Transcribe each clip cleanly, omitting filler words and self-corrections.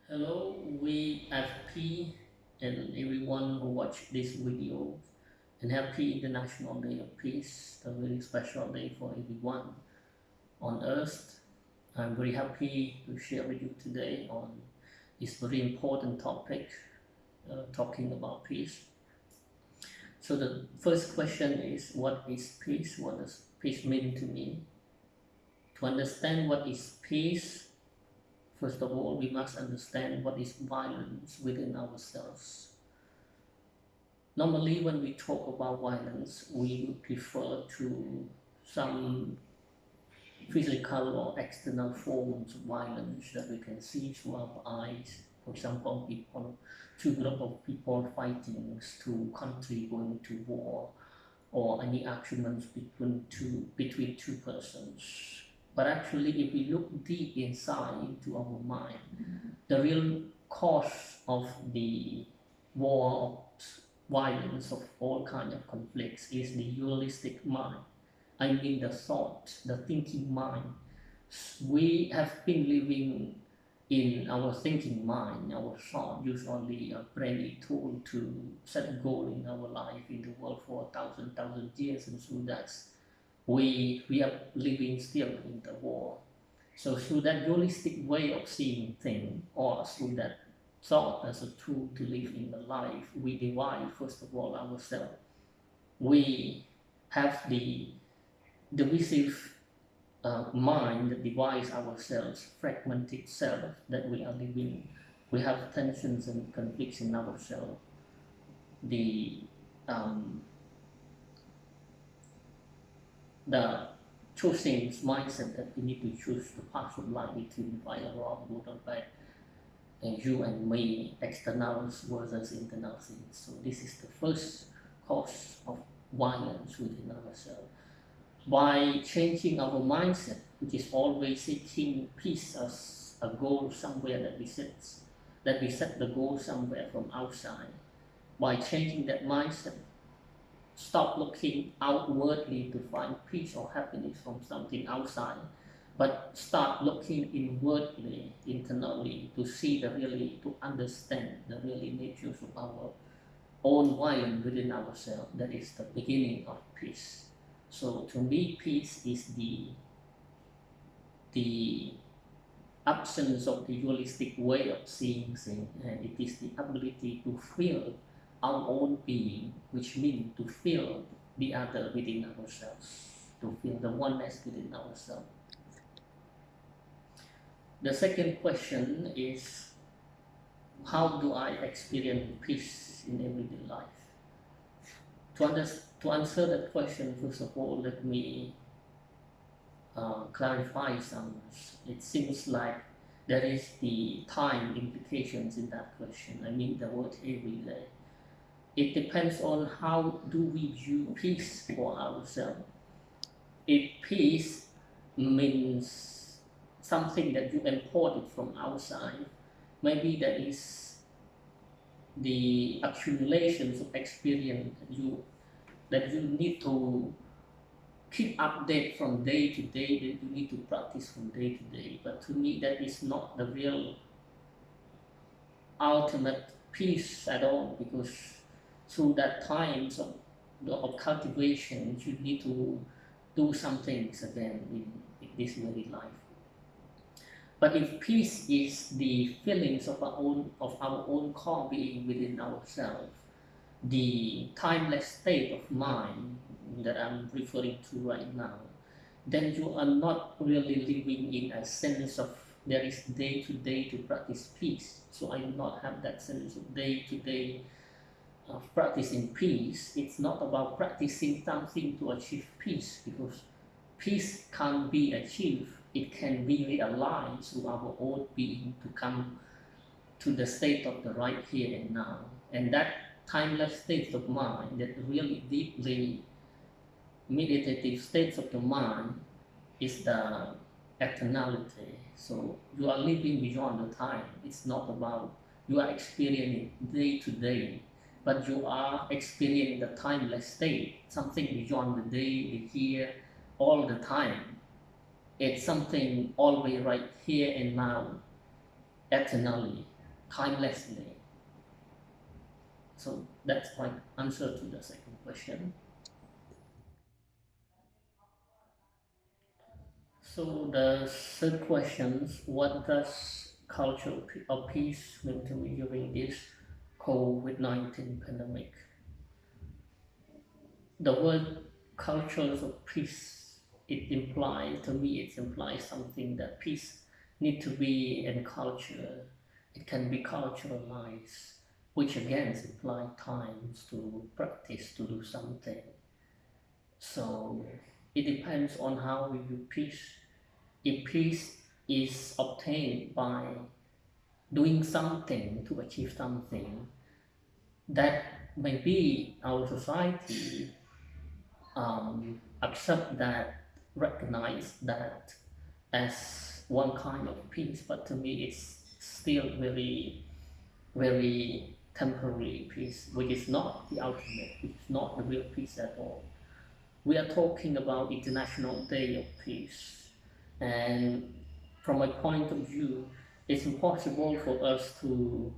Hello, VFP and everyone who watched this video, and happy International Day of Peace, a very special day for everyone on earth. I'm very happy to share with you today on this very important topic, talking about peace. So the first question is, what is peace? What does peace mean to me? To understand what is peace, first of all, we must understand what is violence within ourselves. Normally, when we talk about violence, we would refer to some physical or external forms of violence that we can see through our eyes. For example, two group of people fighting, two countries going to war, or any arguments between two persons. But actually, if we look deep inside into our mind, the real cause of the war, violence of all kind of conflicts is the dualistic mind. I mean the thought, the thinking mind. We have been living in our thinking mind, our thought, usually a brainy tool to set a goal in our life in the world for thousand years, and so that's we are living still in the war. So through that dualistic way of seeing things, or through that thought as a tool to live in the life, we divide first of all ourselves. We have the divisive mind that divides ourselves, fragmented self that we are living. We have tensions and conflicts in ourselves. The um, the choosing mindset that we need to choose the path of life between right or wrong, good or bad, and you and me, externals versus internal things. So this is the first cause of violence within ourselves. By changing our mindset, which is always seeking peace as a goal somewhere that we set the goal somewhere from outside. By changing that mindset, stop looking outwardly to find peace or happiness from something outside, but start looking inwardly, internally, to see to understand the really natures of our own violence within ourselves. That is the beginning of peace. So to me, peace is the absence of the dualistic way of seeing things, and it is the ability to feel our own being, which means to feel the other within ourselves, to feel the oneness within ourselves. The second question is, how do I experience peace in everyday life? To answer that question, first of all, let me clarify some. It seems like there is the time implications in that question. I mean the word every day. It depends on how do we view peace for ourselves. If peace means something that you imported from outside, maybe that is the accumulations of experience that you need to keep update from day to day, that you need to practice from day to day. But to me, that is not the real ultimate peace at all, because through that times of cultivation, you need to do some things again in this very life. But if peace is the feelings of our own core being within ourselves, the timeless state of mind that I'm referring to right now, then you are not really living in a sense of there is day to day to practice peace. So I do not have that sense of day to day of practicing peace. It's not about practicing something to achieve peace, because peace can't be achieved. It can be realized through our own being to come to the state of the right here and now. And that timeless state of mind, that really deeply meditative states of the mind, is the eternality. So you are living beyond the time. It's not about you are experiencing day to day, but you are experiencing the timeless state, something beyond the day, the year, all the time. It's something always right here and now, eternally. timelessly. So that's my answer to the second question. So the third question, what does culture of peace mean to me during this COVID-19 pandemic? The word cultures of peace, it implies something that peace need to be in culture. It can be culturalized, which again implies times to practice, to do something. So it depends on how we view peace. If peace is obtained by doing something to achieve something, that maybe our society accept that, recognize that as one kind of peace, but to me it's still very, very temporary peace, which is not the ultimate, it's not the real peace at all. We are talking about International Day of Peace, and from my point of view, it's impossible for us to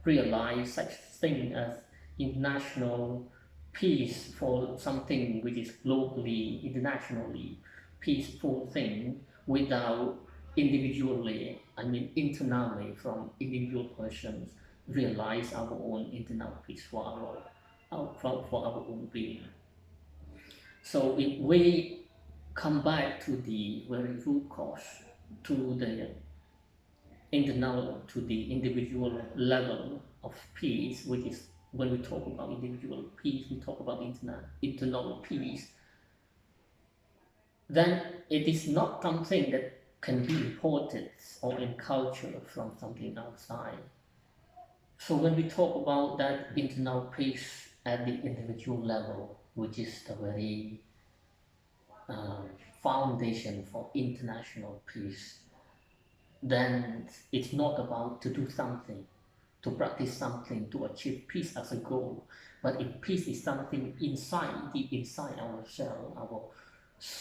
realize such thing as international peace for something which is globally, internationally peaceful thing without individually, I mean internally from individual persons realize our own internal peace for our own being. So if we come back to the very root cause, to the internal, to the individual level of peace, which is when we talk about individual peace, we talk about internal peace, then it is not something that can be imported or encultured from something outside. So when we talk about that internal peace at the individual level, which is the very foundation for international peace, then it's not about to do something, to practice something, to achieve peace as a goal. But if peace is something inside, deep inside ourselves, our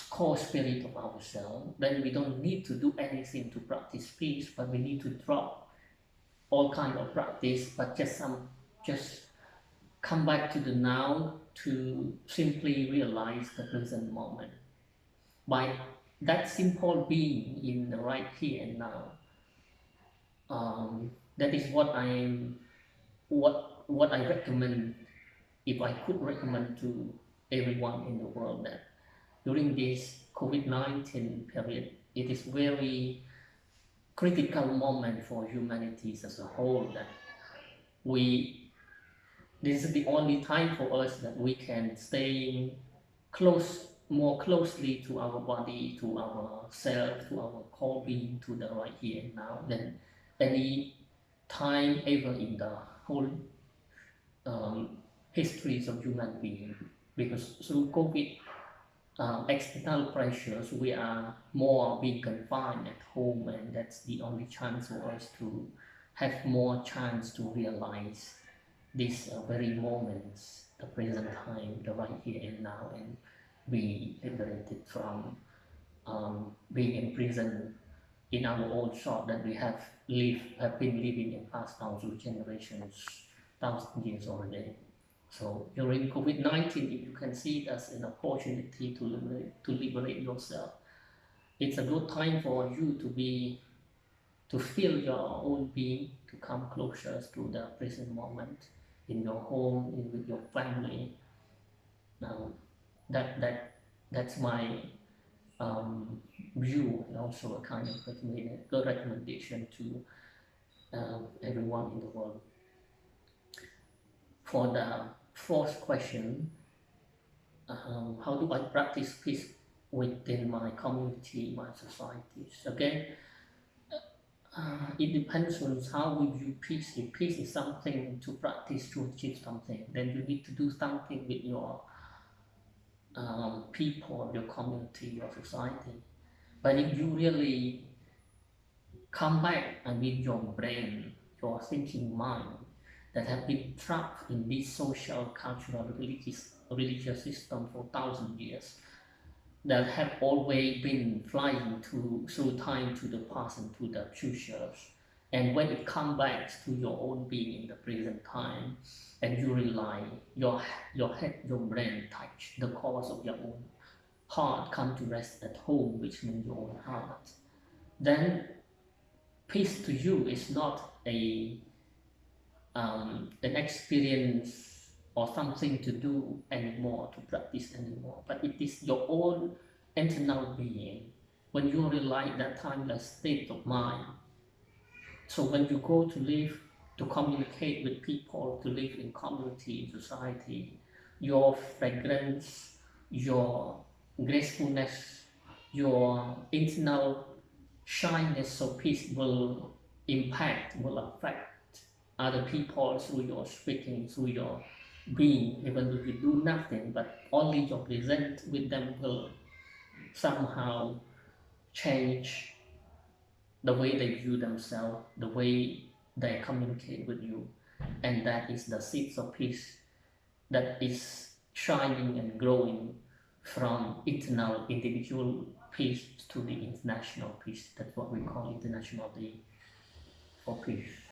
core spirit of ourselves, then we don't need to do anything to practice peace, but we need to drop all kind of practice, but just come back to the now, to simply realize the present moment. By that simple being in the right here and now, that is what I recommend. If I could recommend to everyone in the world, that during this COVID-19 period, it is very critical moment for humanity as a whole, that this is the only time for us that we can stay more closely to our body, to our self, to our core being, to the right here and now than any time ever in the whole histories of human being. Because through COVID, external pressures, we are more being confined at home, and that's the only chance for us to have more chance to realize these very moments, the present time, the right here and now, and be liberated from being imprisoned in our own thought that we have been living in past thousands generations, 1,000 years already. So during COVID-19, if you can see it as an opportunity to liberate yourself, it's a good time for you to feel your own being, to come closer to the present moment in your home, with your family. Now, that's my view, and also a kind of recommendation to everyone in the world. For the fourth question, how do I practice peace within my community, my societies? Again, it depends on how we view peace. If peace is something to practice to achieve something, then you need to do something with your people, your community, your society. But if you really come back, I mean your brain, your thinking mind, that have been trapped in this social, cultural, religious system for 1,000 years, that have always been flying through time to the past and to the future, And when it comes back to your own being in the present time, and you rely your head, your brain touch the cause of your own heart, come to rest at home, which means your own heart, then peace to you is not an experience or something to do anymore, to practice anymore, but it is your own internal being. When you realize that timeless state of mind, so when you go to live, to communicate with people, to live in community, in society, your fragrance, your gracefulness, your internal shyness, so peace will impact, will affect other people through your speaking, through your being, even if you do nothing, but only your presence with them will somehow change the way they view themselves, the way they communicate with you. And that is the seeds of peace that is shining and growing from internal individual peace to the international peace. That's what we call International Day for Peace.